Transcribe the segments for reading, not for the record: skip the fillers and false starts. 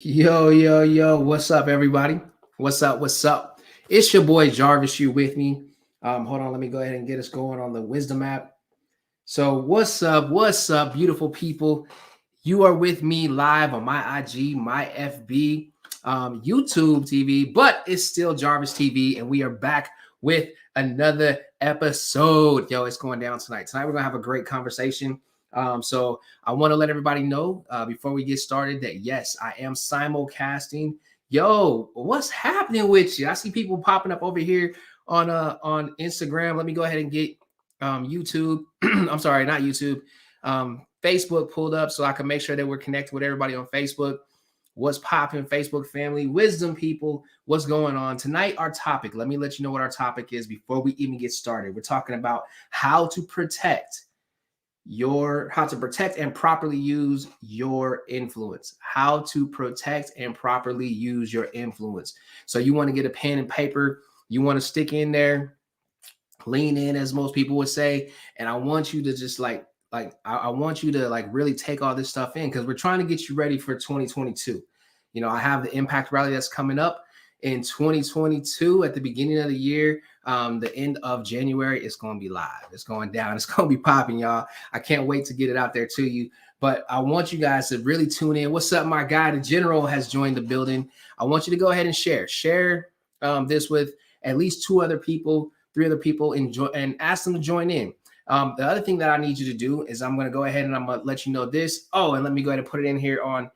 Yo, yo, yo, what's up, everybody? What's up? What's up? It's your boy Jarvis, you with me. Hold on, let me go ahead and get us going on the Wisdom app. So, what's up? What's up, beautiful people? You are with me live on my IG, my FB, YouTube TV, but it's still Jarvis TV, and we are back with another episode. Yo, it's going down tonight. Tonight, we're going to have a great conversation. So, I want to let everybody know before we get started that yes, I am simulcasting. Yo, what's happening with you? I see people popping up over here on Instagram. Let me go ahead and get YouTube. I'm sorry, not YouTube. Facebook pulled up so I can make sure that we're connected with everybody on Facebook. What's popping, Facebook family, wisdom people, what's going on tonight? Our topic, let me let you know what our topic is before we even get started. We're talking about how to protect and properly use your influence. How to protect and properly use your influence. So you want to get a pen and paper, you want to stick in there, lean in, as most people would say, and I want you to just I want you to really take all this stuff in, because we're trying to get you ready for 2022. I have the impact rally that's coming up in 2022 at the beginning of the year. The end of January, it's going to be live. It's going down. It's going to be popping, y'all. I can't wait to get it out there to you. But I want you guys to really tune in. What's up, my guy? The General has joined the building. I want you to go ahead and share this with at least 2 other people, 3 other people, and ask them to join in. The other thing that I need you to do is I'm going to go ahead and I'm going to let you know this. Oh, and let me go ahead and put it in here on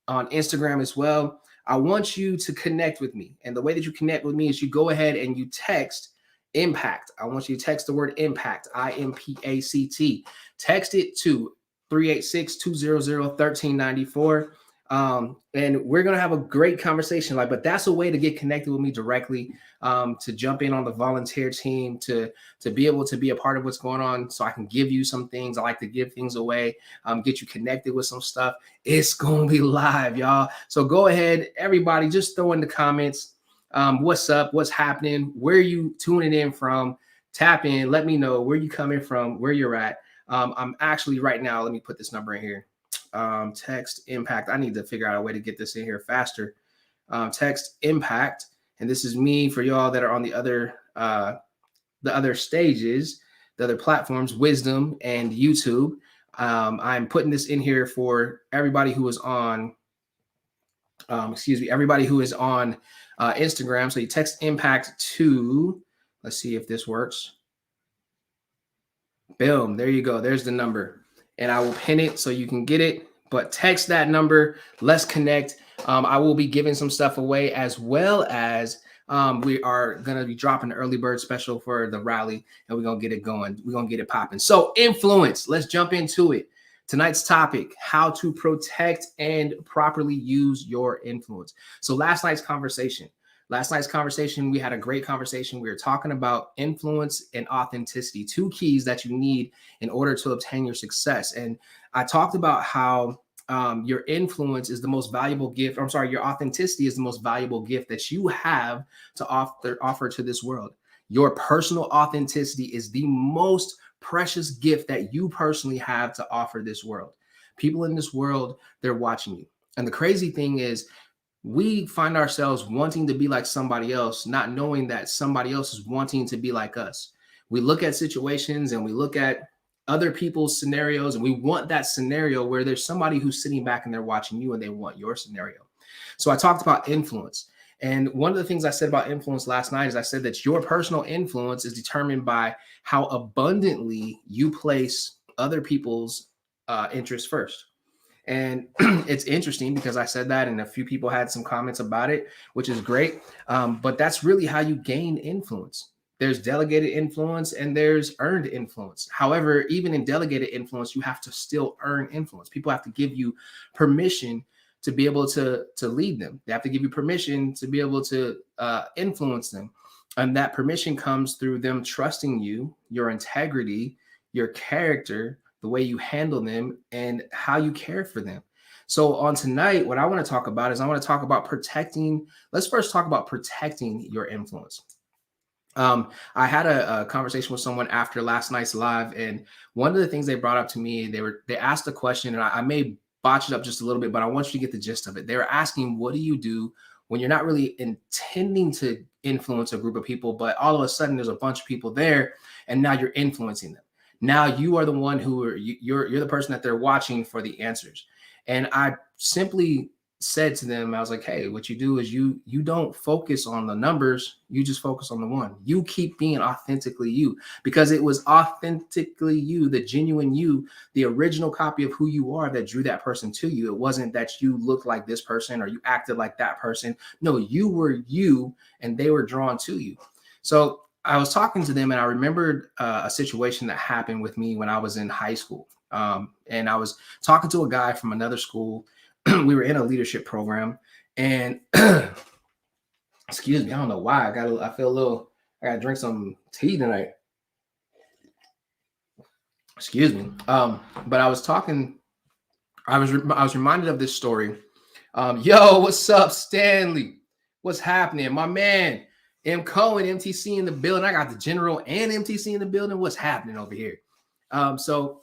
Instagram as well. I want you to connect with me. And the way that you connect with me is you go ahead and you text impact. I want you to text the word impact, IMPACT. Text it to 386-200-1394. And we're going to have a great conversation. But that's a way to get connected with me directly, to jump in on the volunteer team, to be able to be a part of what's going on, so I can give you some things. I like to give things away, get you connected with some stuff. It's going to be live, y'all. So go ahead, everybody, just throw in the comments. What's up? What's happening? Where are you tuning in from? Tap in. Let me know where you coming from, where you're at. I'm actually right now, let me put this number in here. Text impact. I need to figure out a way to get this in here faster. Text impact. And this is me for y'all that are on the other stages, the other platforms, Wisdom and YouTube. I'm putting this in here for everybody who is on, everybody who is on Instagram. So you text impact to, let's see if this works. Boom, there you go. There's the number. And I will pin it so you can get it. But text that number. Let's connect. I will be giving some stuff away, as well as we are going to be dropping the early bird special for the rally, and we're going to get it going. We're going to get it popping. So influence. Let's jump into it. Tonight's topic, how to protect and properly use your influence. So last night's conversation, we had a great conversation. We were talking about influence and authenticity, 2 keys that you need in order to obtain your success. And I talked about how your influence is the most valuable gift. Your authenticity is the most valuable gift that you have to offer to this world. Your personal authenticity is the most precious gift that you personally have to offer this world. People in this world, they're watching you. And the crazy thing is, we find ourselves wanting to be like somebody else, not knowing that somebody else is wanting to be like us. We look at situations and we look at other people's scenarios, and we want that scenario where there's somebody who's sitting back and they're watching you and they want your scenario. So I talked about influence. And one of the things I said about influence last night is I said that your personal influence is determined by how abundantly you place other people's interests first. And it's interesting because I said that and a few people had some comments about it, which is great. But that's really how you gain influence. There's delegated influence and there's earned influence. However, even in delegated influence, you have to still earn influence. People have to give you permission to be able to lead them. They have to give you permission to be able to influence them. And that permission comes through them trusting you, your integrity, your character, the way you handle them, and how you care for them. So on tonight, what I want to talk about is I want to talk about protecting. Let's first talk about protecting your influence. I had a conversation with someone after last night's live, and one of the things they brought up to me, they asked a question, and I may botch it up just a little bit, but I want you to get the gist of it. They were asking, what do you do when you're not really intending to influence a group of people, but all of a sudden there's a bunch of people there and now you're influencing them. Now you are the one you're the person that they're watching for the answers. And I simply said to them, I was like, hey, what you do is you don't focus on the numbers, you just focus on the one. You keep being authentically you, because it was authentically you, the genuine you, the original copy of who you are that drew that person to you. It wasn't that you looked like this person or you acted like that person. No, you were you and they were drawn to you. So I was talking to them and I remembered a situation that happened with me when I was in high school. And I was talking to a guy from another school. We were in a leadership program, and excuse me, I don't know why I feel a little. I gotta drink some tea tonight. Excuse me. But I was talking. I was reminded of this story. Yo, what's up, Stanley? What's happening, my man? M. Cohen, MTC in the building. I got the general and MTC in the building. What's happening over here? So.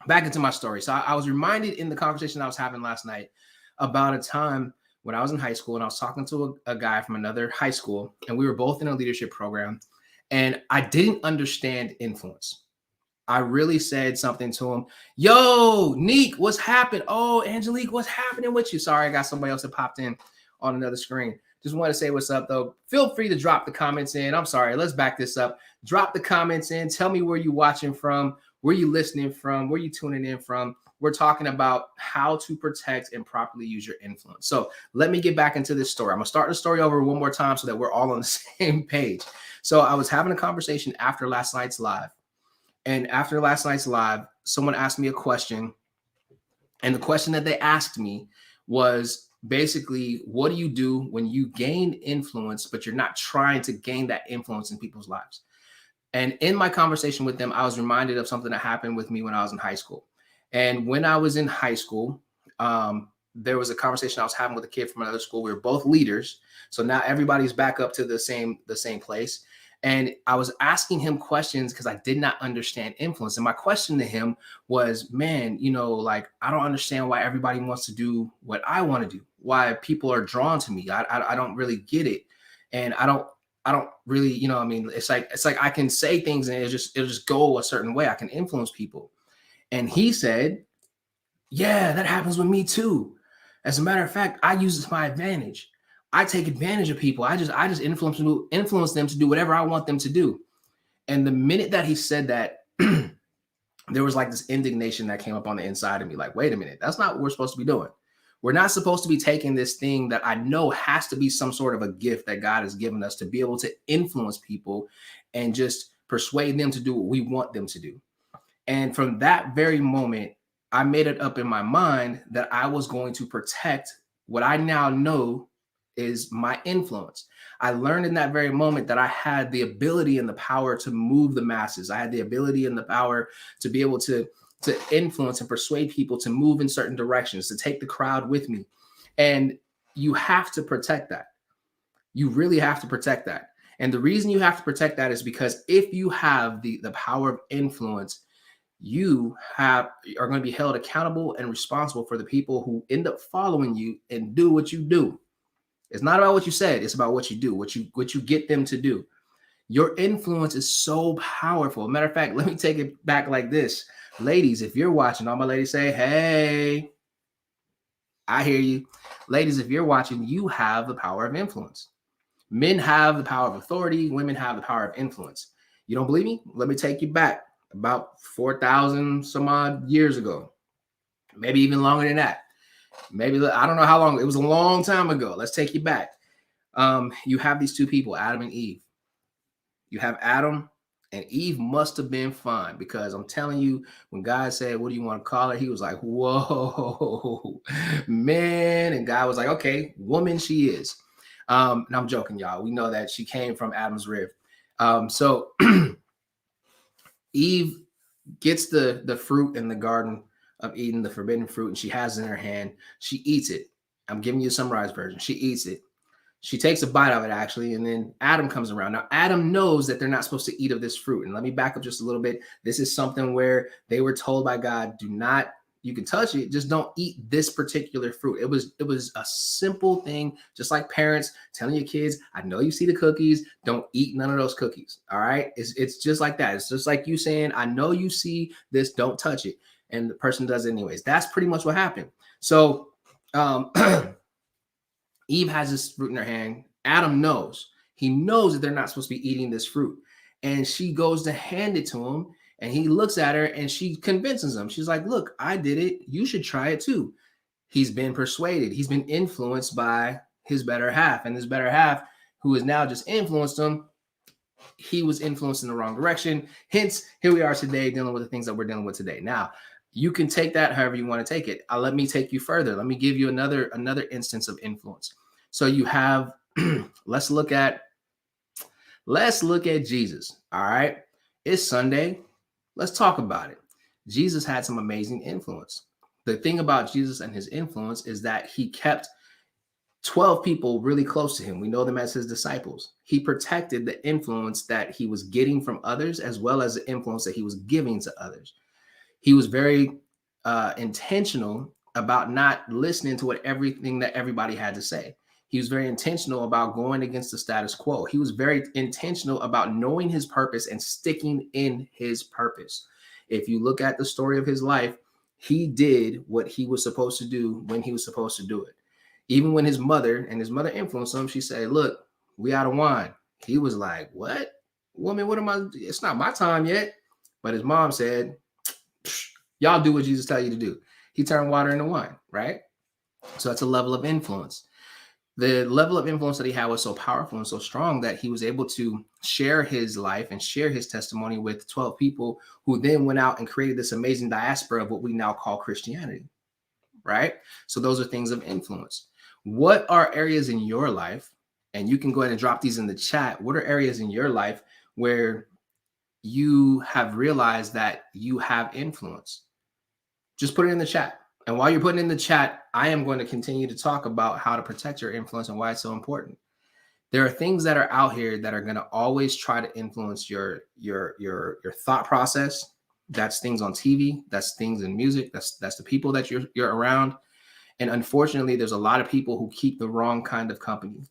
Back into my story. So I was reminded in the conversation I was having last night about a time when I was in high school and I was talking to a guy from another high school, and we were both in a leadership program, and I didn't understand influence. I really said something to him. Yo, Neek, what's happening? Oh, Angelique, what's happening with you? Sorry, I got somebody else that popped in on another screen. Just want to say what's up, though. Feel free to drop the comments in. I'm sorry. Let's back this up. Drop the comments in. Tell me where you're watching from, where you listening from, where you tuning in from. We're talking about how to protect and properly use your influence. So let me get back into this story. I'm going to start the story over one more time so that we're all on the same page. So I was having a conversation after last night's live. And after last night's live, someone asked me a question. And the question that they asked me was basically, what do you do when you gain influence, but you're not trying to gain that influence in people's lives? And in my conversation with them, I was reminded of something that happened with me when I was in high school. And when I was in high school, there was a conversation I was having with a kid from another school. We were both leaders. So now everybody's back up to the same place. And I was asking him questions because I did not understand influence. And my question to him was, man, like, I don't understand why everybody wants to do what I want to do, why people are drawn to me. I don't really get it. And I don't really, it's like I can say things and it'll just go a certain way. I can influence people. And he said, yeah, that happens with me too. As a matter of fact, I use it to my advantage. I take advantage of people. I just influence them to do whatever I want them to do. And the minute that he said that, there was like this indignation that came up on the inside of me. Like, wait a minute, that's not what we're supposed to be doing. We're not supposed to be taking this thing that I know has to be some sort of a gift that God has given us to be able to influence people and just persuade them to do what we want them to do. And from that very moment, I made it up in my mind that I was going to protect what I now know is my influence. I learned in that very moment that I had the ability and the power to move the masses. I had the ability and the power to be able to influence and persuade people to move in certain directions, to take the crowd with me. And you have to protect that. You really have to protect that. And the reason you have to protect that is because if you have the power of influence, you are going to be held accountable and responsible for the people who end up following you and do what you do. It's not about what you said. It's about what you do, what you get them to do. Your influence is so powerful. Matter of fact, let me take it back like this. Ladies, if you're watching, all my ladies say, hey, I hear you. Ladies, if you're watching, you have the power of influence. Men have the power of authority. Women have the power of influence. You don't believe me? Let me take you back about 4,000 some odd years ago. Maybe even longer than that. Maybe, I don't know how long. It was a long time ago. Let's take you back. You have these two people, Adam and Eve. You have Adam, and Eve must have been fine, because I'm telling you, when God said, what do you want to call her? He was like, whoa, man. And God was like, okay, woman she is. And I'm joking, y'all. We know that she came from Adam's rib. So Eve gets the fruit in the garden of Eden, the forbidden fruit, and she has it in her hand. She eats it. I'm giving you a summarized version. She eats it. She takes a bite of it, actually, and then Adam comes around. Now, Adam knows that they're not supposed to eat of this fruit. And let me back up just a little bit. This is something where they were told by God, do not you can touch it, just don't eat this particular fruit. It was a simple thing, just like parents telling your kids, I know you see the cookies, don't eat none of those cookies. All right. It's just like that. It's just like you saying, I know you see this, don't touch it. And the person does it anyways. That's pretty much what happened. So um Eve has this fruit in her hand. Adam knows. He knows that they're not supposed to be eating this fruit. And she goes to hand it to him. And he looks at her and she convinces him. She's like, look, I did it. You should try it too. He's been persuaded. He's been influenced by his better half. And his better half, who has now just influenced him, he was influenced in the wrong direction. Hence, here we are today dealing with the things that we're dealing with today. Now, you can take that however you want to take it. Let me take you further. Let me give you another instance of influence. So you have, let's look at Jesus. All right. It's Sunday. Let's talk about it. Jesus had some amazing influence. The thing about Jesus and his influence is that he kept 12 people really close to him. We know them as his disciples. He protected the influence that he was getting from others, as well as the influence that he was giving to others. He was very intentional about not listening to everything that everybody had to say. He was very intentional about going against the status quo. He was very intentional about knowing his purpose and sticking in his purpose. If you look at the story of his life, he did what he was supposed to do when he was supposed to do it. Even when his mother influenced him, she said, look, we out of wine. He was like, what? Woman, what am I? It's not my time yet. But his mom said, y'all do what Jesus tell you to do. He turned water into wine, right? So that's a level of influence. The level of influence that he had was so powerful and so strong that he was able to share his life and share his testimony with 12 people who then went out and created this amazing diaspora of what we now call Christianity, right? So those are things of influence. What are areas in your life, and you can go ahead and drop these in the chat, what are areas in your life where you have realized that you have influence? Just put it in the chat. And while you're putting in the chat, I am going to continue to talk about how to protect your influence and why it's so important. There are things that are out here that are going to always try to influence your thought process. That's things on TV. That's things in music. That's the people that you're around. And unfortunately, there's a lot of people who keep the wrong kind of company.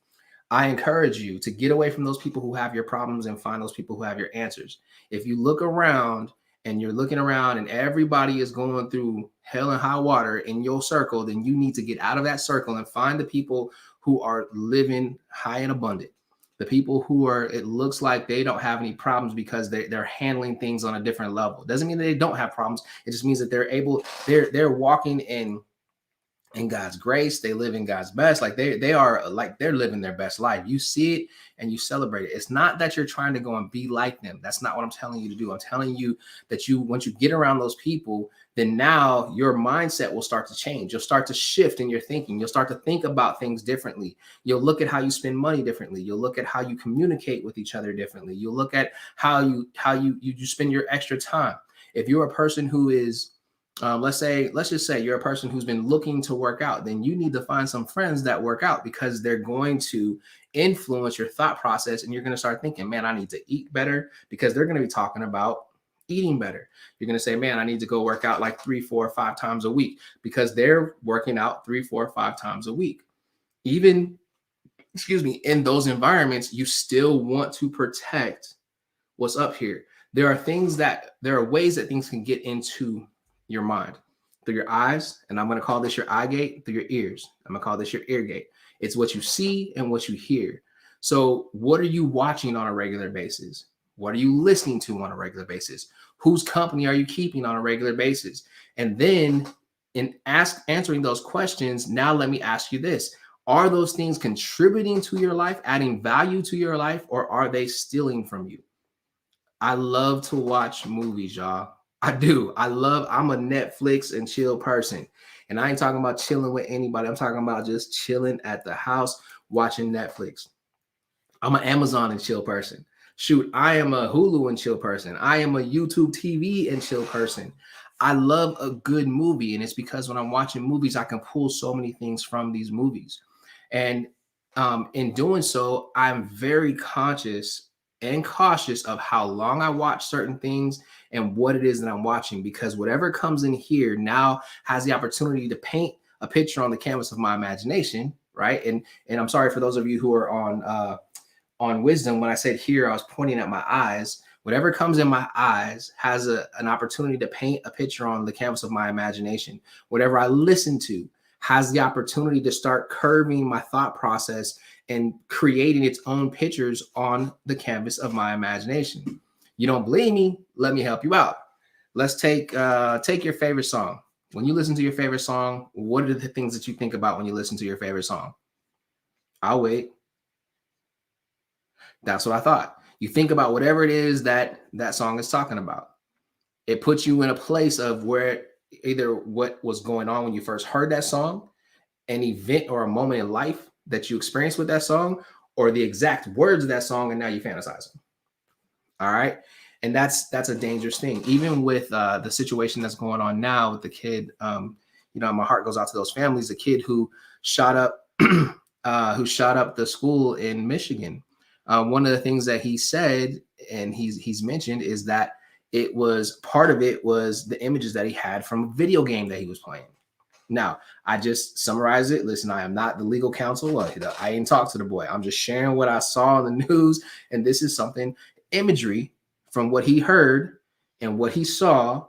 I encourage you to get away from those people who have your problems and find those people who have your answers. If you look around and you're looking around and everybody is going through hell and high water in your circle, then you need to get out of that circle and find the people who are living high and abundant. The people who are, it looks like they don't have any problems because they're handling things on a different level. It doesn't mean that they don't have problems. It just means that they're walking in God's grace. They live in God's best. Like they're living their best life. You see it and you celebrate it. It's not that you're trying to go and be like them. That's not what I'm telling you to do. I'm telling you that once you get around those people, then now your mindset will start to change. You'll start to shift in your thinking. You'll start to think about things differently. You'll look at how you spend money differently. You'll look at how you communicate with each other differently. You'll look at how you spend your extra time. If you're a person who is let's just say you're a person who's been looking to work out, then you need to find some friends that work out because they're going to influence your thought process. And you're going to start thinking, man, I need to eat better, because they're going to be talking about eating better. You're going to say, man, I need to go work out like 3, 4, 5 times a week, because they're working out 3, 4, 5 times a week. Even, in those environments, you still want to protect what's up here. There are ways that things can get into your mind through your eyes, and I'm going to call this your eye gate, through your ears. I'm going to call this your ear gate. It's what you see and what you hear. So what are you watching on a regular basis? What are you listening to on a regular basis? Whose company are you keeping on a regular basis? And then in answering those questions, now let me ask you this. Are those things contributing to your life, adding value to your life, or are they stealing from you? I love to watch movies, y'all. I do. I'm a Netflix and chill person. And I ain't talking about chilling with anybody. I'm talking about just chilling at the house, watching Netflix. I'm an Amazon and chill person. Shoot, I am a Hulu and chill person. I am a YouTube TV and chill person. I love a good movie. And it's because when I'm watching movies, I can pull so many things from these movies. And in doing so, I'm very conscious and cautious of how long I watch certain things and what it is that I'm watching, because whatever comes in here now has the opportunity to paint a picture on the canvas of my imagination, right? And I'm sorry for those of you who are on wisdom. When I said here, I was pointing at my eyes. Whatever comes in my eyes has an opportunity to paint a picture on the canvas of my imagination. Whatever I listen to has the opportunity to start curving my thought process and creating its own pictures on the canvas of my imagination. You don't believe me? Let me help you out. Let's take your favorite song. When you listen to your favorite song, what are the things that you think about when you listen to your favorite song? I'll wait. That's what I thought. You think about whatever it is that that song is talking about. It puts you in a place of where either what was going on when you first heard that song, an event or a moment in life that you experienced with that song, or the exact words of that song, and now you fantasize them. All right. And that's a dangerous thing. Even with the situation that's going on now with the kid, my heart goes out to those families. The kid who shot up, who shot up the school in Michigan. One of the things that he said, and he's mentioned, is that it was part of it was the images that he had from a video game that he was playing. Now, I just summarize it. Listen, I am not the legal counsel. I ain't talked to the boy. I'm just sharing what I saw on the news, and this is something imagery from what he heard and what he saw,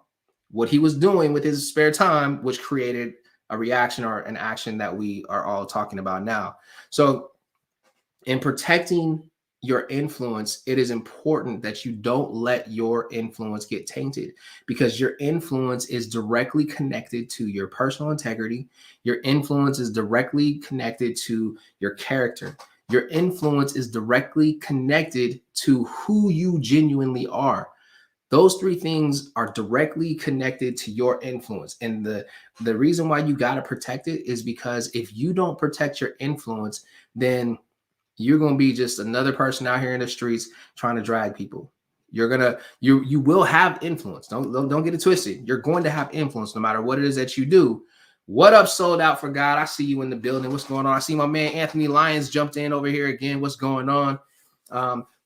what he was doing with his spare time, which created a reaction or an action that we are all talking about now. So, in protecting your influence, it is important that you don't let your influence get tainted, because your influence is directly connected to your personal integrity. Your influence is directly connected to your character. Your influence is directly connected to who you genuinely are. Those three things are directly connected to your influence. And the reason why you got to protect it is because if you don't protect your influence, then you're going to be just another person out here in the streets trying to drag people. You will have influence. Don't get it twisted. You're going to have influence no matter what it is that you do. What up, sold out for God? I see you in the building. What's going on? I see my man Anthony Lyons jumped in over here again. What's going on?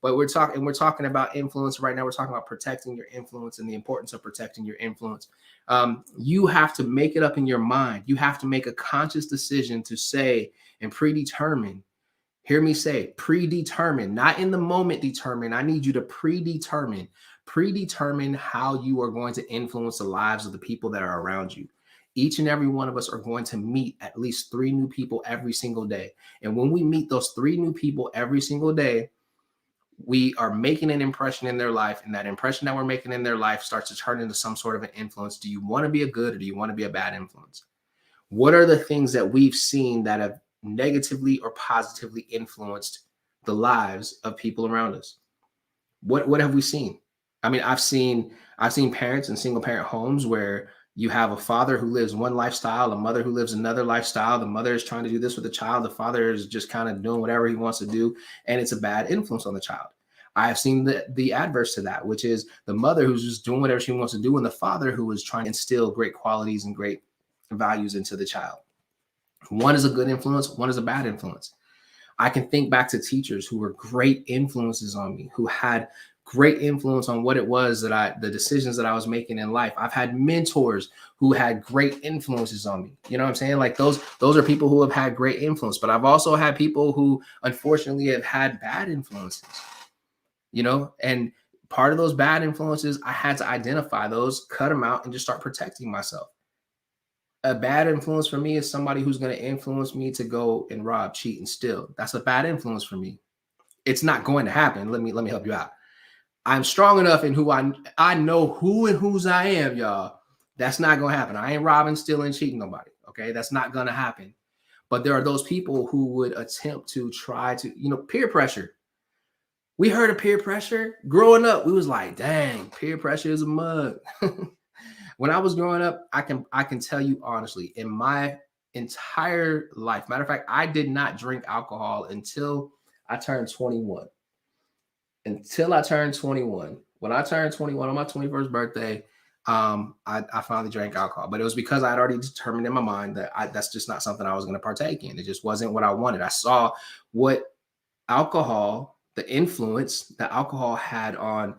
But we're talking about influence right now. We're talking about protecting your influence and the importance of protecting your influence. You have to make it up in your mind. You have to make a conscious decision to say and predetermine. Hear me say predetermine, not in the moment determine. I need you to predetermine how you are going to influence the lives of the people that are around you. Each and every one of us are going to meet at least 3 new people every single day. And when we meet those 3 new people every single day, we are making an impression in their life. And that impression that we're making in their life starts to turn into some sort of an influence. Do you want to be a good, or do you want to be a bad influence? What are the things that we've seen that have negatively or positively influenced the lives of people around us? What have we seen? I mean, I've seen parents in single parent homes where you have a father who lives one lifestyle, a mother who lives another lifestyle. The mother is trying to do this with the child. The father is just kind of doing whatever he wants to do, and it's a bad influence on the child. I have seen the adverse to that, which is the mother who's just doing whatever she wants to do, and the father who is trying to instill great qualities and great values into the child. One is a good influence, one is a bad influence. I can think back to teachers who were great influences on me, who had great influence on what it was the decisions that I was making in life. I've had mentors who had great influences on me. You know what I'm saying? Like those are people who have had great influence, but I've also had people who unfortunately have had bad influences, and part of those bad influences, I had to identify those, cut them out, and just start protecting myself. A bad influence for me is somebody who's going to influence me to go and rob, cheat, and steal. That's a bad influence for me. It's not going to happen. Let me help you out. I'm strong enough in who I know who and whose I am, y'all. That's not going to happen. I ain't robbing, stealing, cheating nobody. Okay, that's not going to happen. But there are those people who would attempt to try to, peer pressure. We heard of peer pressure growing up. We was like, dang, peer pressure is a mug. When I was growing up, I can tell you honestly, in my entire life, matter of fact, I did not drink alcohol until I turned 21. Until I turned 21. When I turned 21 on my 21st birthday, I finally drank alcohol. But it was because I had already determined in my mind that that's just not something I was going to partake in. It just wasn't what I wanted. I saw what alcohol the influence that alcohol had on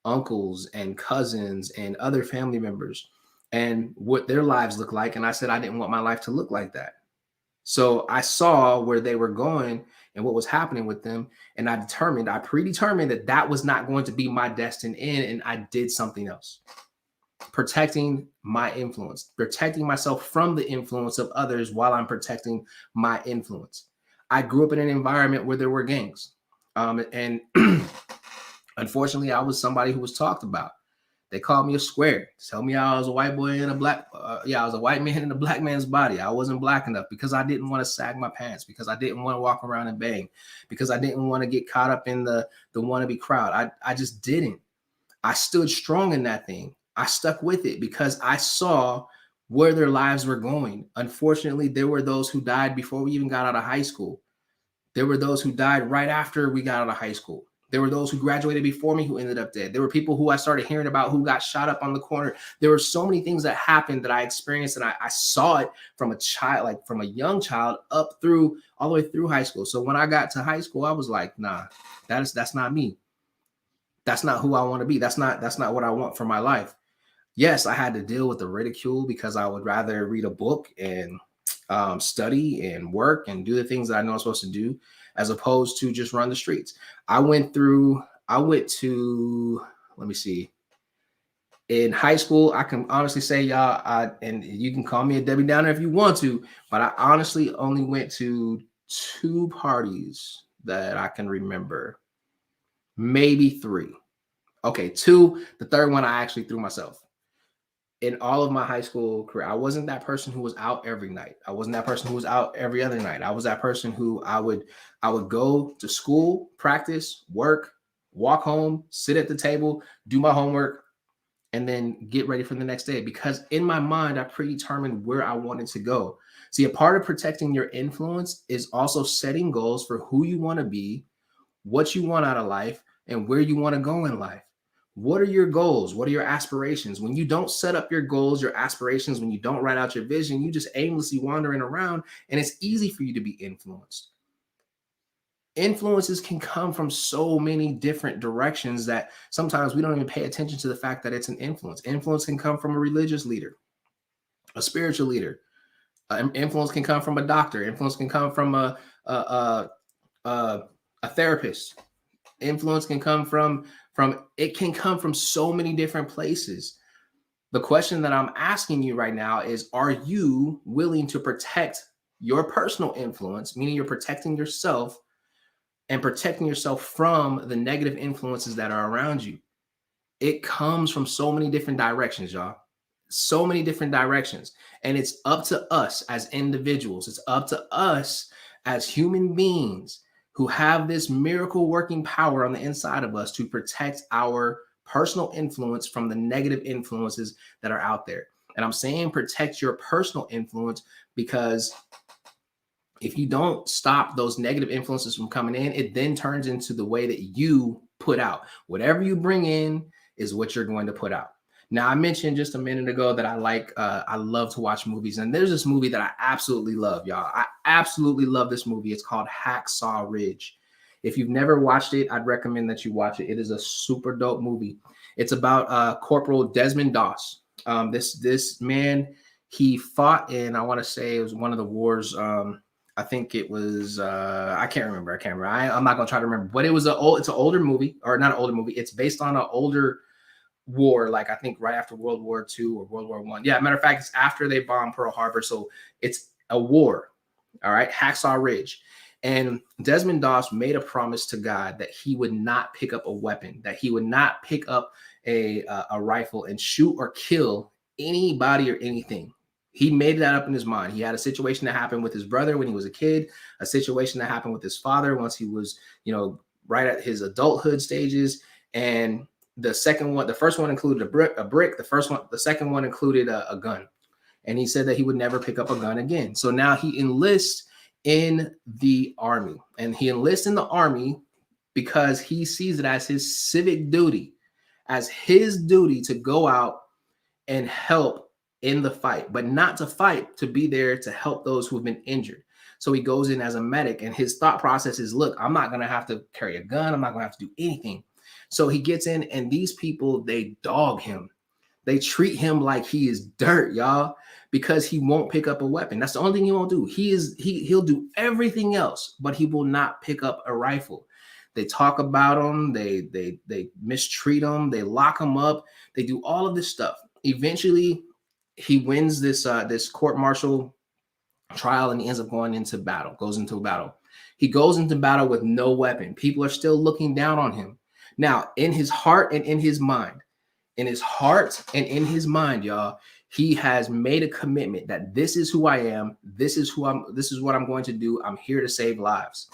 uncles and cousins and other family members and what their lives look like. And I said, I didn't want my life to look like that. So I saw where they were going and what was happening with them. And I predetermined that that was not going to be my destined end. And I did something else, protecting my influence, protecting myself from the influence of others while I'm protecting my influence. I grew up in an environment where there were gangs. And unfortunately, I was somebody who was talked about. They called me a square. Tell me I was a white boy in a black, I was a white man in a black man's body. I wasn't black enough because I didn't want to sag my pants, because I didn't want to walk around and bang, because I didn't want to get caught up in the wannabe crowd. I just didn't. I stood strong in that thing. I stuck with it because I saw where their lives were going. Unfortunately, there were those who died before we even got out of high school. There were those who died right after we got out of high school. There were those who graduated before me who ended up dead. There were people who I started hearing about who got shot up on the corner. There were so many things that happened that I experienced, and I saw it from a child, like from a young child up through all the way through high school. So when I got to high school, I was like, nah, that's not me. That's not who I want to be. That's not what I want for my life. Yes, I had to deal with the ridicule because I would rather read a book and study and work and do the things that I know I'm supposed to do, as opposed to just run the streets. I went to, let me see. In high school, I can honestly say, y'all, and you can call me a Debbie Downer if you want to, but I honestly only went to 2 parties that I can remember. Maybe 3. Okay, 2. The third one I actually threw myself. In all of my high school career, I wasn't that person who was out every night. I wasn't that person who was out every other night. I was that person who I would go to school, practice, work, walk home, sit at the table, do my homework, and then get ready for the next day. Because in my mind, I predetermined where I wanted to go. See, a part of protecting your influence is also setting goals for who you want to be, what you want out of life, and where you want to go in life. What are your goals? What are your aspirations? When you don't set up your goals, your aspirations, when you don't write out your vision, you just aimlessly wandering around, and it's easy for you to be influenced. Influences can come from so many different directions that sometimes we don't even pay attention to the fact that it's an influence. Influence can come from a religious leader, a spiritual leader. Influence can come from a doctor. Influence can come from a therapist. Influence can come from so many different places. The question that I'm asking you right now is, are you willing to protect your personal influence, meaning you're protecting yourself and protecting yourself from the negative influences that are around you? It comes from so many different directions, y'all. So many different directions. And it's up to us as individuals. It's up to us as human beings who have this miracle working power on the inside of us to protect our personal influence from the negative influences that are out there. And I'm saying protect your personal influence because if you don't stop those negative influences from coming in, it then turns into the way that you put out. Whatever you bring in is what you're going to put out. Now, I mentioned just a minute ago that I love to watch movies. And there's this movie that I absolutely love, y'all. I absolutely love this movie. It's called Hacksaw Ridge. If you've never watched it, I'd recommend that you watch it. It is a super dope movie. It's about Corporal Desmond Doss. This man, he fought in, I want to say it was one of the wars. I think it was, I can't remember. I'm not going to try to remember, but it's an older movie, or not an older movie. It's based on an older war, like I think right after World War II or World War I. Yeah, matter of fact, it's after they bombed Pearl Harbor. So it's a war. All right, Hacksaw Ridge. And Desmond Doss made a promise to God that he would not pick up a weapon, that he would not pick up a rifle and shoot or kill anybody or anything. He made that up in his mind. He had a situation that happened with his brother when he was a kid, a situation that happened with his father once he was, right at his adulthood stages. And the first one included a brick. The second one included a gun. And he said that he would never pick up a gun again. So now he enlists in the army, and he enlists in the army because he sees it as his civic duty, to go out and help in the fight, but not to fight, to be there to help those who have been injured. So he goes in as a medic, and his thought process is, look, I'm not going to have to carry a gun. I'm not going to have to do anything. So he gets in, and these people, they dog him. They treat him like he is dirt, y'all, because he won't pick up a weapon. That's the only thing he won't do. He'll do everything else, but he will not pick up a rifle. They talk about him, they mistreat him, they lock him up, they do all of this stuff. Eventually, he wins this court-martial trial, and he ends up going into battle, goes into battle. He goes into battle with no weapon. People are still looking down on him. Now, in his heart and in his mind, y'all, he has made a commitment that this is who I am. This is what I'm going to do. I'm here to save lives.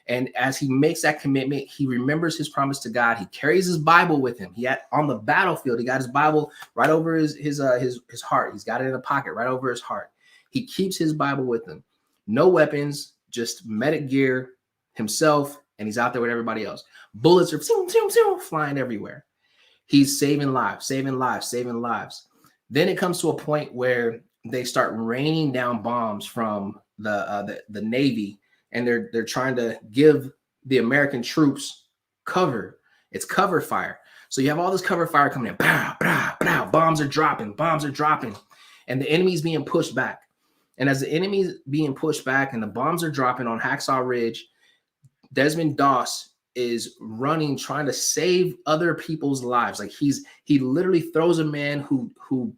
And as he makes that commitment, he remembers his promise to God. He carries his Bible with him. On the battlefield, he got his Bible right over his heart. He's got it in a pocket right over his heart. He keeps his Bible with him. No weapons, just medic gear, himself, and he's out there with everybody else. Bullets are flying everywhere. He's saving lives. Then it comes to a point where they start raining down bombs from the Navy, and they're trying to give the American troops cover. It's cover fire. So you have all this cover fire coming in. Bow, bow, bow. Bombs are dropping, and the enemy's being pushed back. And as the enemy's being pushed back and the bombs are dropping on Hacksaw Ridge, Desmond Doss is running, trying to save other people's lives. Like he literally throws a man who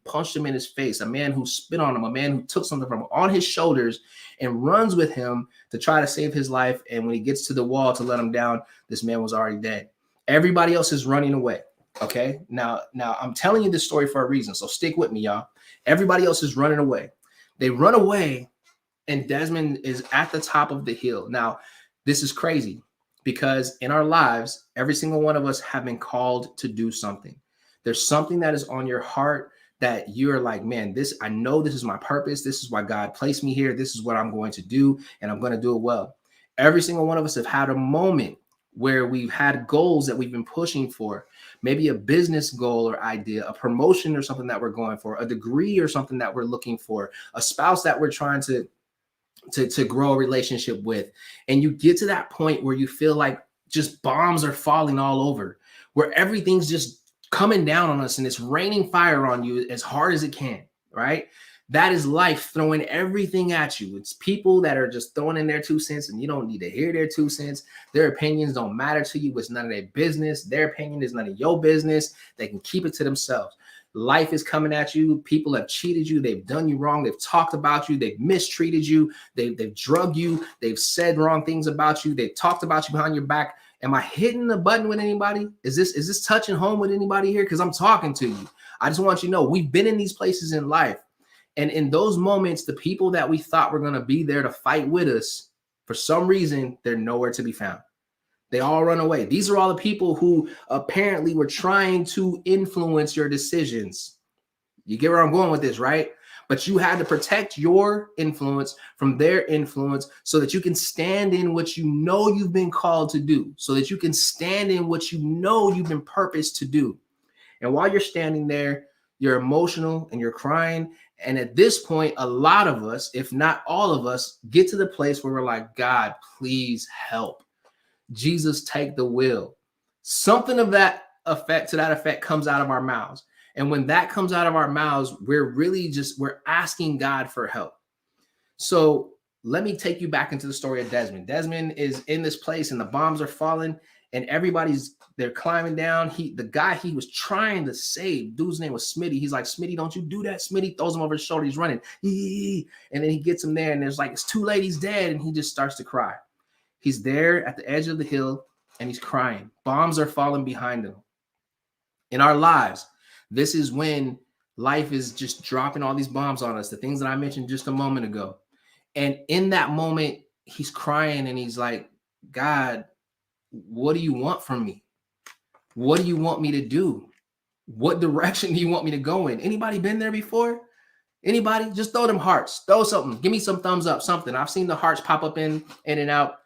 punched him in his face, a man who spit on him, a man who took something from him on his shoulders, and runs with him to try to save his life. And when he gets to the wall to let him down, this man was already dead. Everybody else is running away. Okay. Now I'm telling you this story for a reason. So stick with me, y'all. Everybody else is running away. They run away, and Desmond is at the top of the hill. Now, this is crazy, because in our lives, every single one of us have been called to do something. There's something that is on your heart that you're like, man, I know this is my purpose. This is why God placed me here. This is what I'm going to do, and I'm going to do it well. Every single one of us have had a moment where we've had goals that we've been pushing for, maybe a business goal or idea, a promotion or something that we're going for, a degree or something that we're looking for, a spouse that we're trying to grow a relationship with. And you get to that point where you feel like just bombs are falling all over, where everything's just coming down on us and it's raining fire on you as hard as it can, right? That is life throwing everything at you. It's people that are just throwing in their 2 cents, and you don't need to hear their 2 cents. Their opinions don't matter to you. It's none of their business. Their opinion is none of your business. They can keep it to themselves. Life is coming at you. People have cheated you. They've done you wrong. They've talked about you. They've mistreated you. They've drugged you. They've said wrong things about you. They've talked about you behind your back. Am I hitting the button with anybody? Is this touching home with anybody here? Because I'm talking to you. I just want you to know we've been in these places in life. And in those moments, the people that we thought were going to be there to fight with us, for some reason, they're nowhere to be found. They all run away. These are all the people who apparently were trying to influence your decisions. You get where I'm going with this, right? But you had to protect your influence from their influence so that you can stand in what you know you've been called to do, so that you can stand in what you know you've been purposed to do. And while you're standing there, you're emotional and you're crying. And at this point, a lot of us, if not all of us, get to the place where we're like, God, please help. Jesus, take the wheel. Something of that effect comes out of our mouths. And when that comes out of our mouths, we're asking God for help. So let me take you back into the story of Desmond. Desmond is in this place and the bombs are falling and they're climbing down. The guy he was trying to save, dude's name was Smitty. He's like, Smitty, don't you do that. Smitty throws him over his shoulder. He's running. And then he gets him there and there's like, it's too late. He's dead. And he just starts to cry. He's there at the edge of the hill and he's crying. Bombs are falling behind him. In our lives, this is when life is just dropping all these bombs on us, the things that I mentioned just a moment ago. And in that moment, he's crying and he's like, God, what do you want from me? What do you want me to do? What direction do you want me to go in? Anybody been there before? Anybody? Just throw them hearts. Throw something. Give me some thumbs up, something. I've seen the hearts pop up in and out.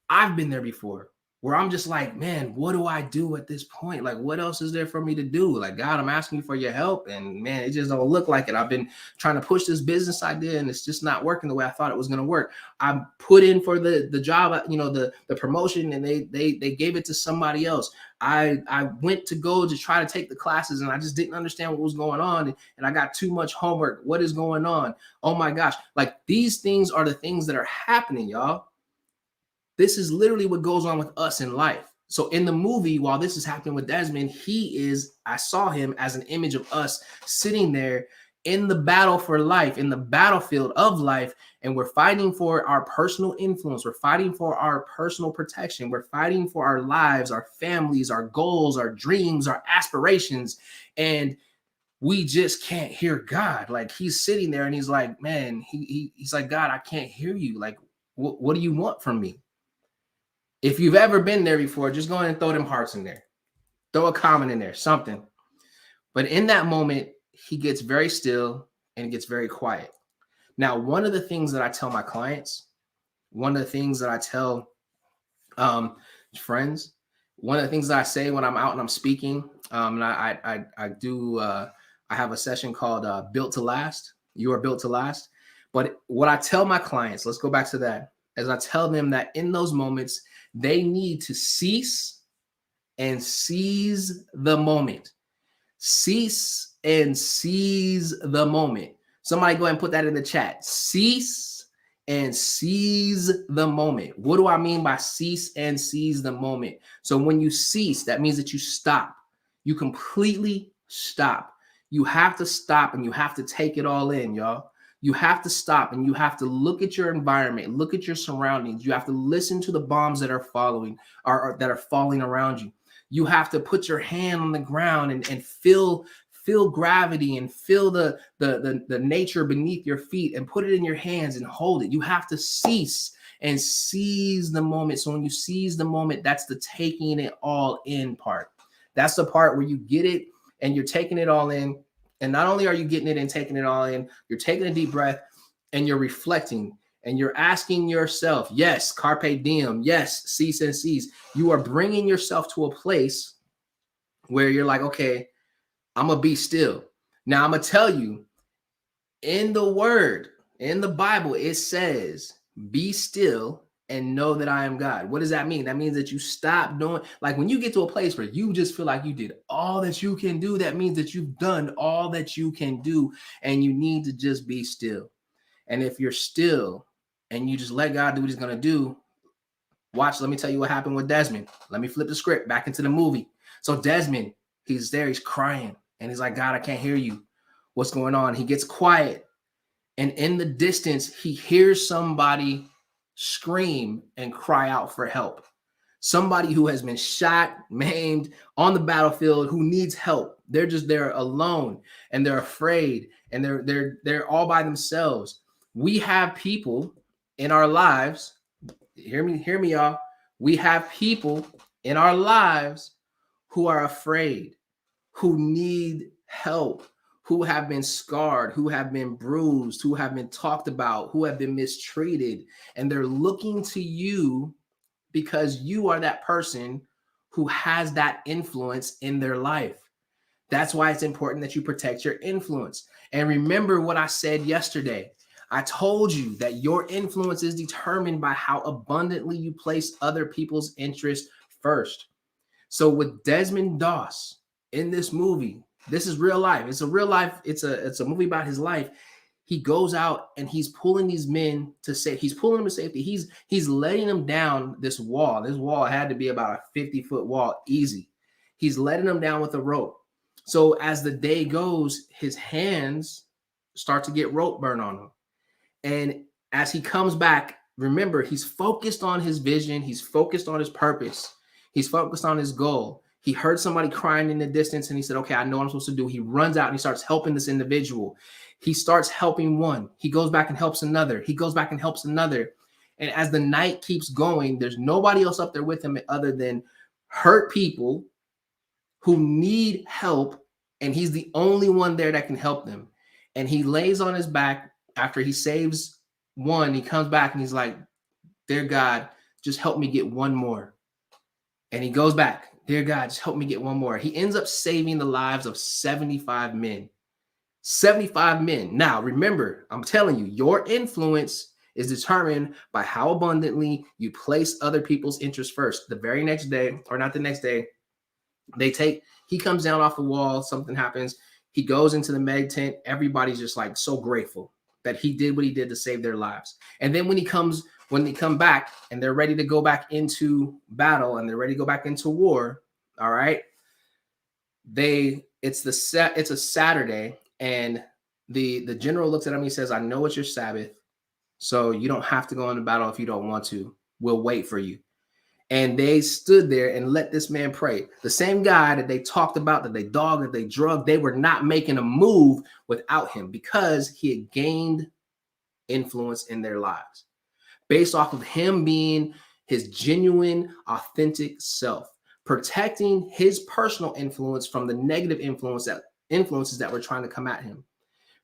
I've been there before. where I'm just like, man, what do I do at this point? Like, what else is there for me to do? Like, God, I'm asking you for your help. And man, it just don't look like it. I've been trying to push this business idea and it's just not working the way I thought it was going to work. I put in for the job, the promotion, and they gave it to somebody else. I went to go to try to take the classes and I just didn't understand what was going on. And I got too much homework. What is going on? Oh my gosh. Like, these things are the things that are happening, y'all. This is literally what goes on with us in life. So in the movie, while this is happening with Desmond, I saw him as an image of us sitting there in the battle for life, in the battlefield of life, and we're fighting for our personal influence. We're fighting for our personal protection. We're fighting for our lives, our families, our goals, our dreams, our aspirations. And we just can't hear God. Like, he's sitting there and he's like, man, he's like, God, I can't hear you. Like, what do you want from me? If you've ever been there before, just go ahead and throw them hearts in there. Throw a comment in there, something. But in that moment, he gets very still and gets very quiet. Now, one of the things that I tell my clients, one of the things that I tell friends, one of the things that I say when I'm out and I'm speaking, and I have a session called Built to Last. You are built to last. But what I tell my clients, let's go back to that, as I tell them that in those moments, they need to cease and seize the moment. Cease and seize the moment. Somebody go ahead and put that in the chat. Cease and seize the moment. What do I mean by cease and seize the moment? So when you cease, that means that you stop. You completely stop. You have to stop and you have to take it all in, y'all. You have to stop and you have to look at your environment, look at your surroundings. You have to listen to the bombs that are falling around you. You have to put your hand on the ground and feel gravity and feel the nature beneath your feet and put it in your hands and hold it. You have to cease and seize the moment. So when you seize the moment, that's the taking it all in part. That's the part where you get it and you're taking it all in. And not only are you getting it and taking it all in, you're taking a deep breath and you're reflecting and you're asking yourself, yes, carpe diem, yes, cease and seize. You are bringing yourself to a place where you're like, okay, I'm going to be still. Now, I'm going to tell you, in the word, in the Bible, it says, be still and know that I am God. What does that mean? That means that you stop doing, like when you get to a place where you just feel like you did all that you can do, that means that you've done all that you can do and you need to just be still. And if you're still and you just let God do what he's going to do, watch, let me tell you what happened with Desmond. Let me flip the script back into the movie. So Desmond, he's there, he's crying and he's like, God, I can't hear you. What's going on? He gets quiet. And in the distance, he hears somebody scream and cry out for help. Somebody who has been shot, maimed on the battlefield, who needs help. They're just there alone and they're afraid and they're all by themselves. We have people in our lives. Hear me, y'all. We have people in our lives who are afraid, who need help, who have been scarred, who have been bruised, who have been talked about, who have been mistreated. And they're looking to you because you are that person who has that influence in their life. That's why it's important that you protect your influence. And remember what I said yesterday. I told you that your influence is determined by how abundantly you place other people's interests first. So with Desmond Doss in this movie, this is real life. It's a real life. It's a movie about his life. He goes out and he's pulling these men to safety. He's pulling them to safety. He's letting them down this wall. This wall had to be about a 50-foot wall, easy. He's letting them down with a rope. So as the day goes, his hands start to get rope burn on him. And as he comes back, remember, he's focused on his vision. He's focused on his purpose. He's focused on his goal. He heard somebody crying in the distance and he said, okay, I know what I'm supposed to do. He runs out and he starts helping this individual. He starts helping one. He goes back and helps another. He goes back and helps another. And as the night keeps going, there's nobody else up there with him other than hurt people who need help. And he's the only one there that can help them. And he lays on his back after he saves one. He comes back and he's like, dear God, just help me get one more. And he goes back. Dear God, just help me get one more. He ends up saving the lives of 75 men. 75 men. Now, remember, I'm telling you, your influence is determined by how abundantly you place other people's interests first. The very next day, or not the next day, he comes down off the wall, something happens. He goes into the med tent. Everybody's just like so grateful that he did what he did to save their lives. And then when they come back and they're ready to go back into battle and they're ready to go back into war, all right, it's a Saturday, and the general looks at him. He says, I know it's your Sabbath, so you don't have to go into battle if you don't want to. We'll wait for you. And they stood there and let this man pray. The same guy that they talked about, that they dogged, that they drugged, they were not making a move without him because he had gained influence in their lives based off of him being his genuine, authentic self, protecting his personal influence from the negative influences that were trying to come at him,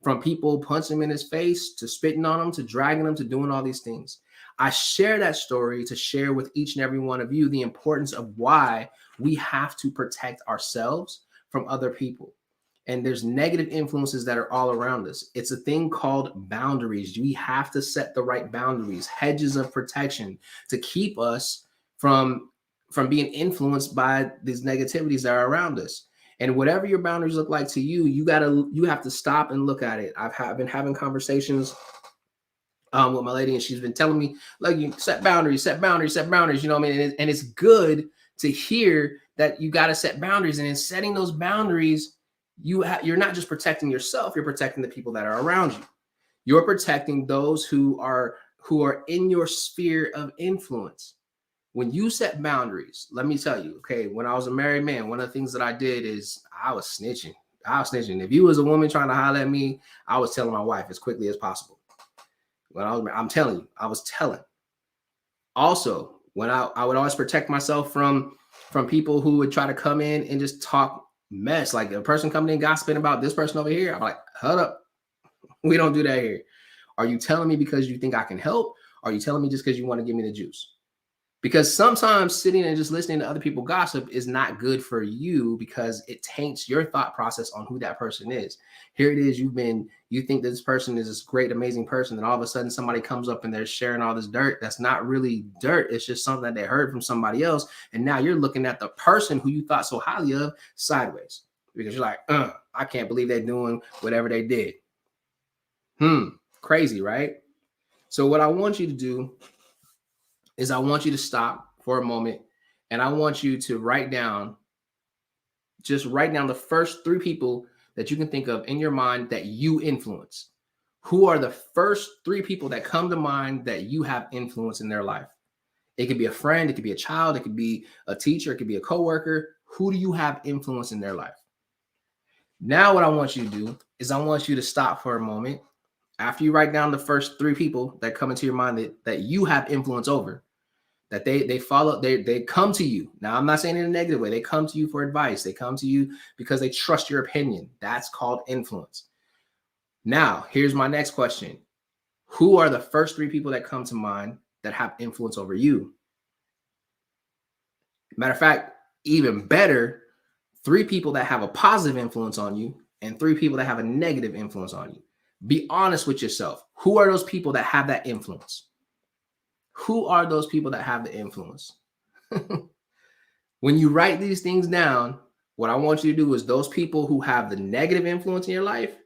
from people punching him in his face, to spitting on him, to dragging him, to doing all these things. I share that story to share with each and every one of you the importance of why we have to protect ourselves from other people. And there's negative influences that are all around us. It's a thing called boundaries. We have to set the right boundaries, hedges of protection to keep us from being influenced by these negativities that are around us. And whatever your boundaries look like to you, you have to stop and look at it. I've been having conversations with my lady, and she's been telling me, like, you set boundaries, set boundaries, set boundaries. You know what I mean? And it's good to hear that you got to set boundaries. And in setting those boundaries, you're not just protecting yourself, you're protecting the people that are around you. You're protecting those who are in your sphere of influence. When you set boundaries, let me tell you, okay, when I was a married man, one of the things that I did is I was snitching. If you was a woman trying to holler at me, I was telling my wife as quickly as possible. I'm telling you, I was telling. Also, when I would always protect myself from people who would try to come in and just talk mess, like a person coming in gossiping about this person over here. I'm like, hold up, we don't do that here. Are you telling me because you think I can help? Or are you telling me just because you want to give me the juice? Because sometimes sitting and just listening to other people gossip is not good for you, because it taints your thought process on who that person is. Here it is, you think this person is this great, amazing person, and all of a sudden somebody comes up and they're sharing all this dirt. That's not really dirt. It's just something that they heard from somebody else. And now you're looking at the person who you thought so highly of sideways, because you're like, I can't believe they're doing whatever they did. Crazy, right? So what I want you to do is I want you to stop for a moment, and I want you to write down the first 3 people that you can think of in your mind that you influence. Who are the first 3 people that come to mind that you have influence in their life? It could be a friend, it could be a child, it could be a teacher, it could be a coworker. Who do you have influence in their life? Now what I want you to do is I want you to stop for a moment. After you write down the first 3 people that come into your mind that you have influence over, that they come to you. Now, I'm not saying in a negative way. They come to you for advice. They come to you because they trust your opinion. That's called influence. Now, here's my next question. Who are the first 3 people that come to mind that have influence over you? Matter of fact, even better, 3 people that have a positive influence on you and 3 people that have a negative influence on you. Be honest with yourself. Who are those people that have that influence? Who are those people that have the influence? When you write these things down, what I want you to do is those people who have the negative influence in your life,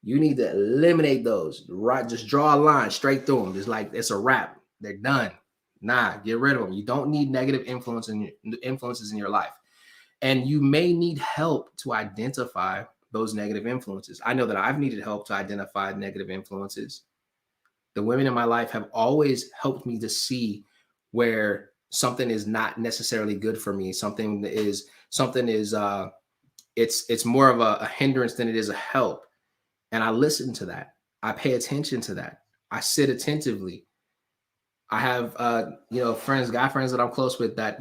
you need to eliminate those. Right? Just draw a line straight through them. Just like it's a wrap. They're done. Nah, get rid of them. You don't need negative influences in your life. And you may need help to identify those negative influences. I know that I've needed help to identify negative influences. The women in my life have always helped me to see where something is not necessarily good for me. Something is it's more of a hindrance than it is a help. And I listen to that. I pay attention to that. I sit attentively. I have guy friends that I'm close with that,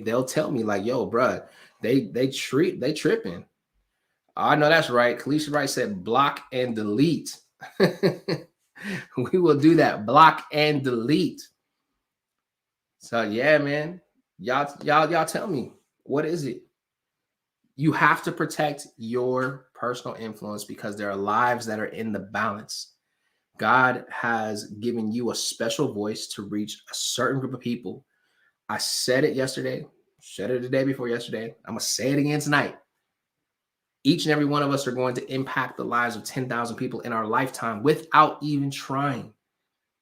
they'll tell me like, yo, bruh, they tripping. I know that's right. Kalisha Wright said block and delete. We will do that. Block and delete. So yeah, man, Y'all tell me, what is it? You have to protect your personal influence because there are lives that are in the balance. God has given you a special voice to reach a certain group of people. I said it yesterday, said it the day before yesterday. I'm going to say it again tonight. Each and every one of us are going to impact the lives of 10,000 people in our lifetime without even trying.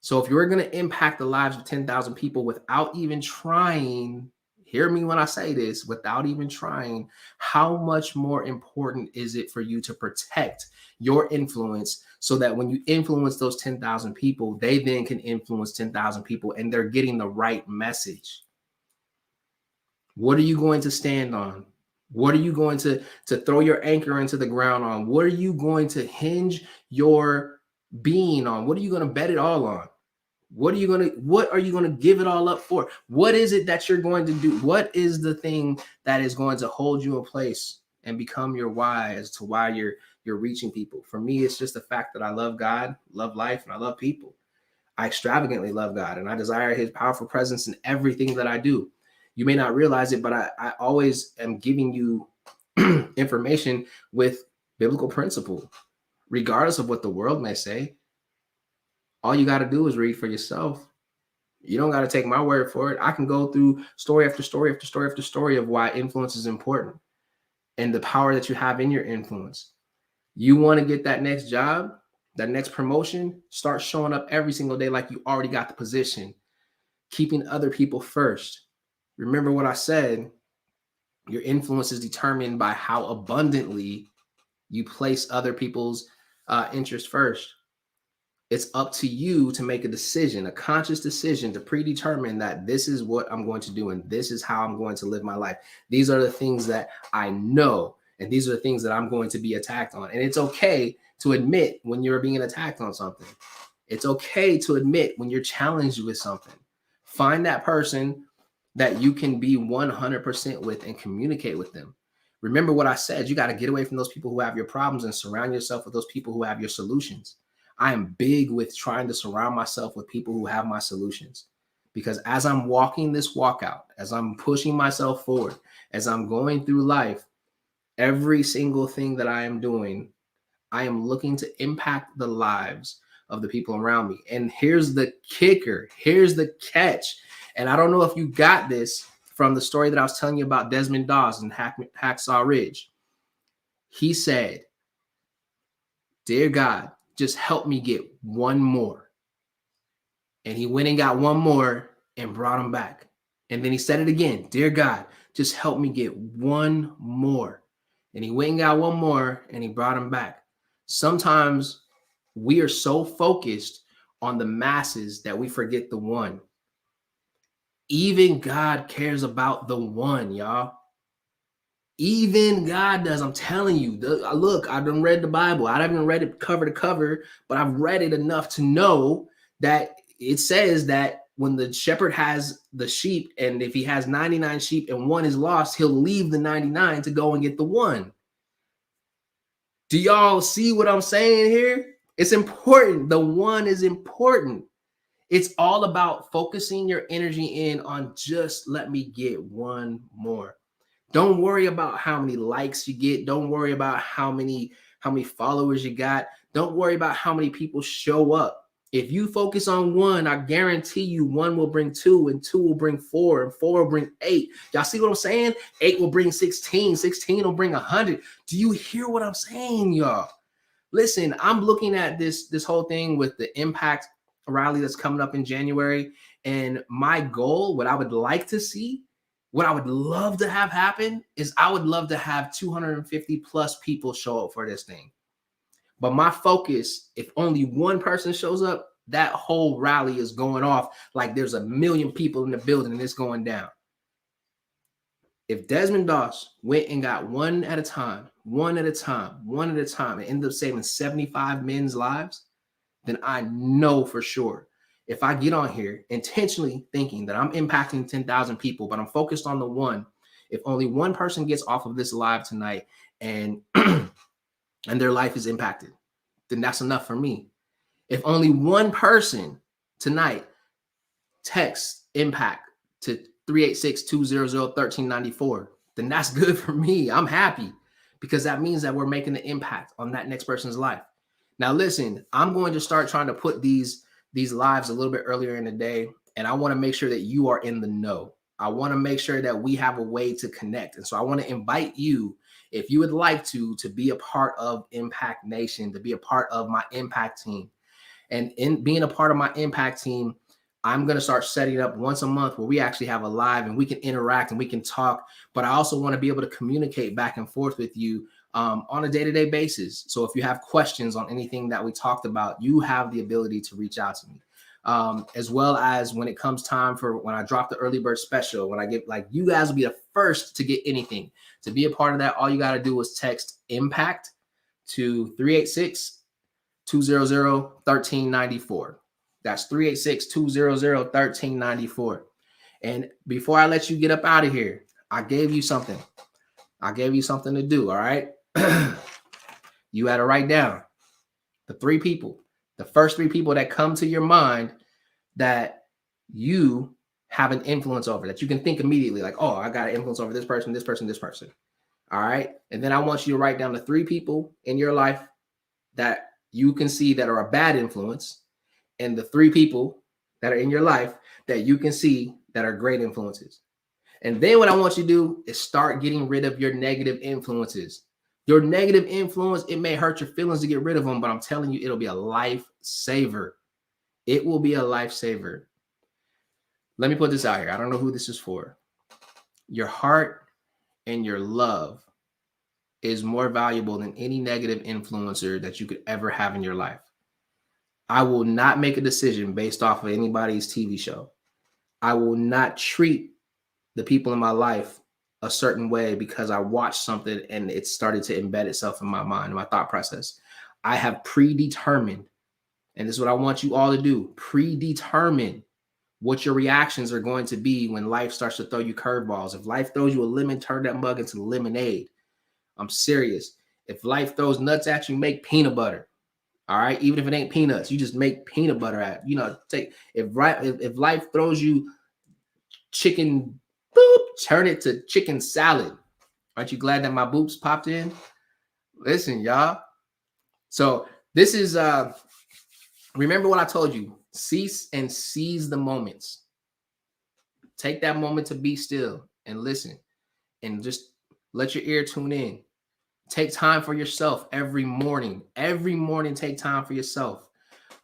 So if you're going to impact the lives of 10,000 people without even trying, hear me when I say this, without even trying, how much more important is it for you to protect your influence so that when you influence those 10,000 people, they then can influence 10,000 people and they're getting the right message? What are you going to stand on? What are you going to throw your anchor into the ground on? What are you going to hinge your being on? What are you going to bet it all on? What are you going to give it all up for? What is it that you're going to do? What is the thing that is going to hold you in place and become your why as to why you're reaching people? For me, it's just the fact that I love God, love life, and I love people. I extravagantly love God and I desire his powerful presence in everything that I do. You may not realize it, but I always am giving you information with biblical principle, regardless of what the world may say. All you got to do is read for yourself. You don't got to take my word for it. I can go through story after story after story after story of why influence is important and the power that you have in your influence. You want to get that next job, that next promotion, start showing up every single day like you already got the position, keeping other people first. Remember what I said, your influence is determined by how abundantly you place other people's interests first. It's up to you to make a decision, a conscious decision to predetermine that this is what I'm going to do and this is how I'm going to live my life. These are the things that I know, and these are the things that I'm going to be attacked on. And it's okay to admit when you're being attacked on something. It's okay to admit when you're challenged with something. Find that person that you can be 100% with and communicate with them. Remember what I said, you got to get away from those people who have your problems and surround yourself with those people who have your solutions. I am big with trying to surround myself with people who have my solutions, because as I'm walking this walkout, as I'm pushing myself forward, as I'm going through life, every single thing that I am doing, I am looking to impact the lives of the people around me. And here's the kicker, here's the catch. And I don't know if you got this from the story that I was telling you about Desmond Doss and Hacksaw Ridge. He said, "Dear God, just help me get one more." And he went and got one more and brought him back. And then he said it again, "Dear God, just help me get one more." And he went and got one more and he brought him back. Sometimes we are so focused on the masses that we forget the one. Even God cares about the one, y'all. Even God does. I'm telling you. Look, I've done read the Bible. I haven't read it cover to cover, but I've read it enough to know that it says that when the shepherd has the sheep, and if he has 99 sheep and one is lost, he'll leave the 99 to go and get the one. Do y'all see what I'm saying here? It's important. The one is important. It's all about focusing your energy in on just let me get one more. Don't worry about how many likes you get. Don't worry about how many followers you got. Don't worry about how many people show up. If you focus on one, I guarantee you one will bring two, and two will bring four, and four will bring eight. Y'all see what I'm saying? 8 will bring 16. 16 will bring 100. Do you hear what I'm saying, y'all? Listen, I'm looking at this whole thing with the Impact rally that's coming up in January, and my goal, what I would like to see, what I would love to have happen is I would love to have 250 plus people show up for this thing. But my focus, if only one person shows up, that whole rally is going off like there's a million people in the building and it's going down. If Desmond Doss went and got one at a time, one at a time, one at a time, and ended up saving 75 men's lives, then I know for sure if I get on here intentionally thinking that I'm impacting 10,000 people, but I'm focused on the one, if only one person gets off of this live tonight and and their life is impacted, then that's enough for me. If only one person tonight texts impact to 386-200-1394, then that's good for me. I'm happy because that means that we're making the impact on that next person's life. Now, listen, I'm going to start trying to put these lives a little bit earlier in the day, and I want to make sure that you are in the know. I want to make sure that we have a way to connect. And so I want to invite you, if you would like to be a part of Impact Nation, to be a part of my impact team. And in being a part of my impact team, I'm going to start setting up once a month where we actually have a live and we can interact and we can talk. But I also want to be able to communicate back and forth with you on a day-to-day basis. So if you have questions on anything that we talked about, you have the ability to reach out to me. As well as when it comes time for when I drop the early bird special, when I get, like, you guys will be the first to get anything. To be a part of that, all you got to do is text impact to 386-200-1394. That's 386-200-1394. And before I let you get up out of here, I gave you something. I gave you something to do, all right? You had to write down the first three people that come to your mind that you have an influence over, that you can think immediately, like, oh, I got an influence over this person, this person, this person. All right. And then I want you to write down the three people in your life that you can see that are a bad influence, and the three people that are in your life that you can see that are great influences. And then what I want you to do is start getting rid of your negative influences. Your negative influence, it may hurt your feelings to get rid of them, but I'm telling you, it'll be a lifesaver. It will be a lifesaver. Let me put this out here. I don't know who this is for. Your heart and your love is more valuable than any negative influencer that you could ever have in your life. I will not make a decision based off of anybody's TV show. I will not treat the people in my life a certain way because I watched something and it started to embed itself in my mind, in my thought process. I have predetermined, and this is what I want you all to do, predetermine what your reactions are going to be when life starts to throw you curveballs. If life throws you a lemon, turn that mug into lemonade. I'm serious. If life throws nuts at you, make peanut butter. All right. Even if it ain't peanuts, you just make peanut butter at, if life throws you chicken, boop, turn it to chicken salad. Aren't you glad that my boops popped in? Listen, y'all. So this is, remember what I told you, cease and seize the moments. Take that moment to be still and listen and just let your ear tune in. Take time for yourself every morning. Every morning, take time for yourself.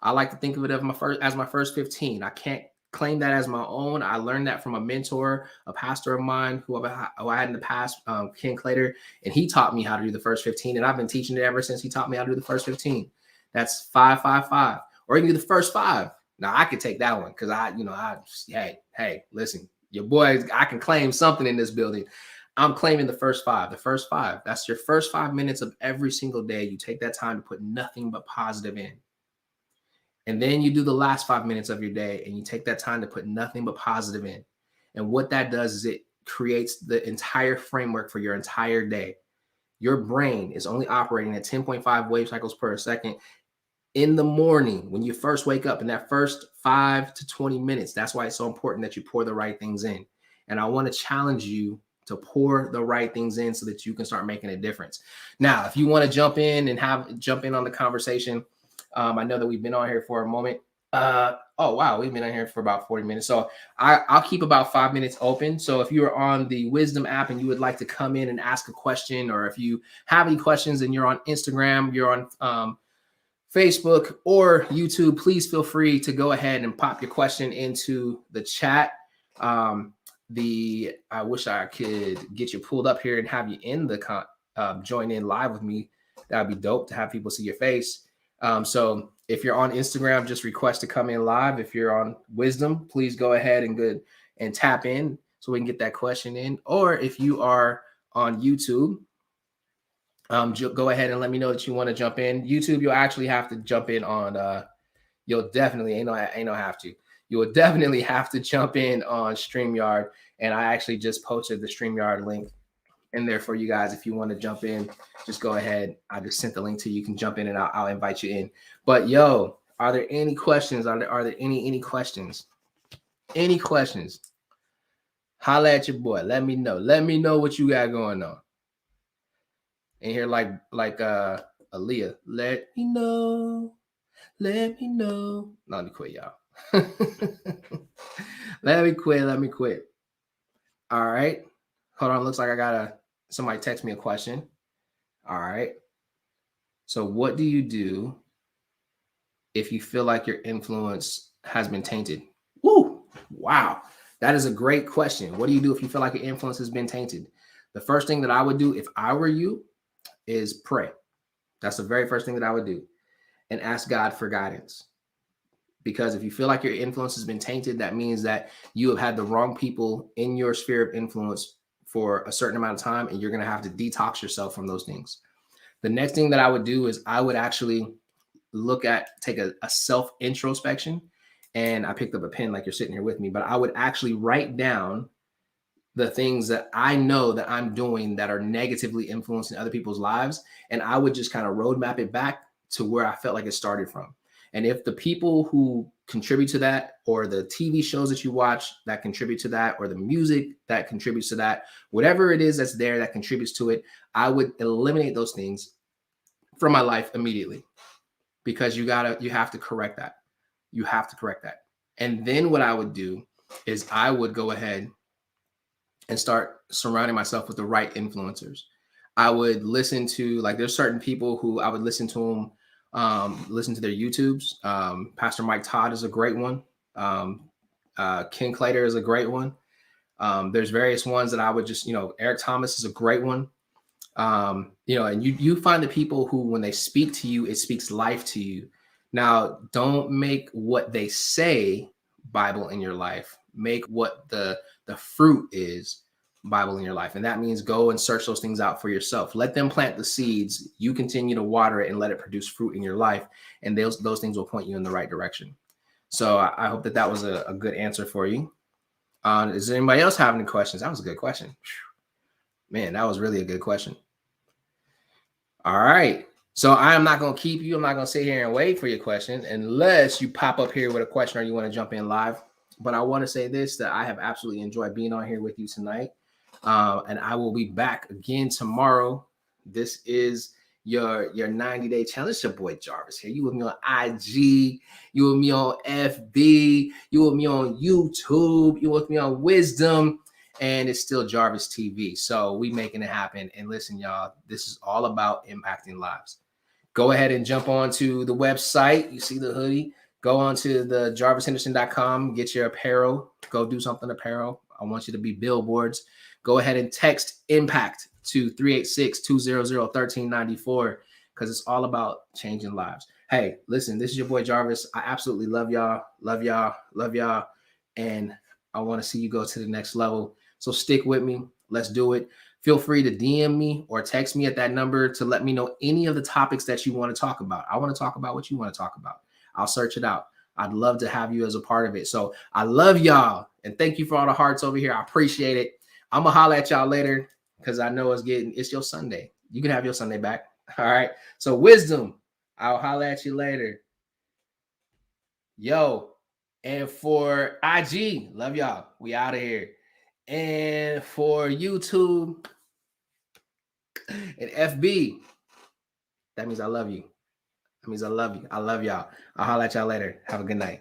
I like to think of it as my first 15. I can't claim that as my own. I learned that from a mentor, a pastor of mine who I had in the past, Ken Clater, and he taught me how to do the first 15, and I've been teaching it ever since he taught me how to do the first 15. That's 5, 5, 5, or you can do the first 5. Now I could take that one because hey, listen, your boy, I can claim something in this building. I'm claiming the first 5. The first 5. That's your first 5 minutes of every single day. You take that time to put nothing but positive in. And then you do the last 5 minutes of your day and you take that time to put nothing but positive in. And what that does is it creates the entire framework for your entire day. Your brain is only operating at 10.5 wave cycles per second in the morning when you first wake up, in that first 5 to 20 minutes. That's why it's so important that you pour the right things in. And I want to challenge you to pour the right things in so that you can start making a difference. Now, if you want to jump in on the conversation, I know that we've been on here for a moment. Oh, wow. We've been on here for about 40 minutes. So I'll keep about 5 minutes open. So if you are on the Wisdom app and you would like to come in and ask a question, or if you have any questions and you're on Instagram, you're on Facebook or YouTube, please feel free to go ahead and pop your question into the chat. I wish I could get you pulled up here and have you in the join in live with me. That'd be dope to have people see your face. So if you're on Instagram, just request to come in live. If you're on Wisdom, please go ahead and tap in so we can get that question in. Or if you are on YouTube, go ahead and let me know that you want to jump in. YouTube, you'll actually have to jump in on. You'll definitely you will definitely have to jump in on StreamYard, and I actually just posted the StreamYard link in there for you guys. If you want to jump in, just go ahead. I just sent the link to you. You can jump in and I'll invite you in. But yo, are there any questions? Are there any questions? Any questions? Holla at your boy. Let me know. Let me know what you got going on. And here, like Aaliyah, let me know. Let me know. No, let me quit, y'all. Let me quit. Let me quit. All right. Hold on. Looks like I got somebody text me a question. All right. So what do you do if you feel like your influence has been tainted? Woo! Wow. That is a great question. What do you do if you feel like your influence has been tainted? The first thing that I would do if I were you is pray. That's the very first thing that I would do, and ask God for guidance. Because if you feel like your influence has been tainted, that means that you have had the wrong people in your sphere of influence for a certain amount of time, and you're going to have to detox yourself from those things. The next thing that I would do is I would actually take a self introspection. And I picked up a pen like you're sitting here with me, but I would actually write down the things that I know that I'm doing that are negatively influencing other people's lives. And I would just kind of roadmap it back to where I felt like it started from. And if the people who contribute to that, or the TV shows that you watch that contribute to that, or the music that contributes to that, whatever it is that's there that contributes to it, I would eliminate those things from my life immediately, because you have to correct that. You have to correct that. And then what I would do is I would go ahead and start surrounding myself with the right influencers. I would listen to, like, there's certain people who I would listen to them, listen to their YouTubes. Pastor Mike Todd is a great one. Ken Clater is a great one. There's various ones that I would just, Eric Thomas is a great one. And you find the people who, when they speak to you, it speaks life to you. Now, don't make what they say Bible in your life. Make what the fruit is Bible in your life. And that means go and search those things out for yourself. Let them plant the seeds. You continue to water it and let it produce fruit in your life. And those things will point you in the right direction. So I hope that was a good answer for you. Is there anybody else have any questions? That was a good question. Man, that was really a good question. All right. So I am not going to keep you. I'm not going to sit here and wait for your question unless you pop up here with a question or you want to jump in live. But I want to say this, that I have absolutely enjoyed being on here with you tonight. And I will be back again tomorrow. This is your 90-day challenge. It's your boy Jarvis here. You with me on IG. You with me on FB. You with me on YouTube. You with me on Wisdom. And it's still Jarvis TV. So we making it happen. And listen, y'all, this is all about impacting lives. Go ahead and jump onto the website. You see the hoodie. Go on to the jarvishenderson.com. Get your apparel. Go do something apparel. I want you to be billboards. Go ahead and text IMPACT to 386-200-1394, because it's all about changing lives. Hey, listen, this is your boy Jarvis. I absolutely love y'all. Love y'all. Love y'all. And I want to see you go to the next level. So stick with me. Let's do it. Feel free to DM me or text me at that number to let me know any of the topics that you want to talk about. I want to talk about what you want to talk about. I'll search it out. I'd love to have you as a part of it. So I love y'all. And thank you for all the hearts over here. I appreciate it. I'm going to holler at y'all later, because I know it's your Sunday. You can have your Sunday back. All right. So Wisdom, I'll holler at you later. Yo. And for IG, love y'all. We out of here. And for YouTube and FB, that means I love you. That means I love you. I love y'all. I'll holler at y'all later. Have a good night.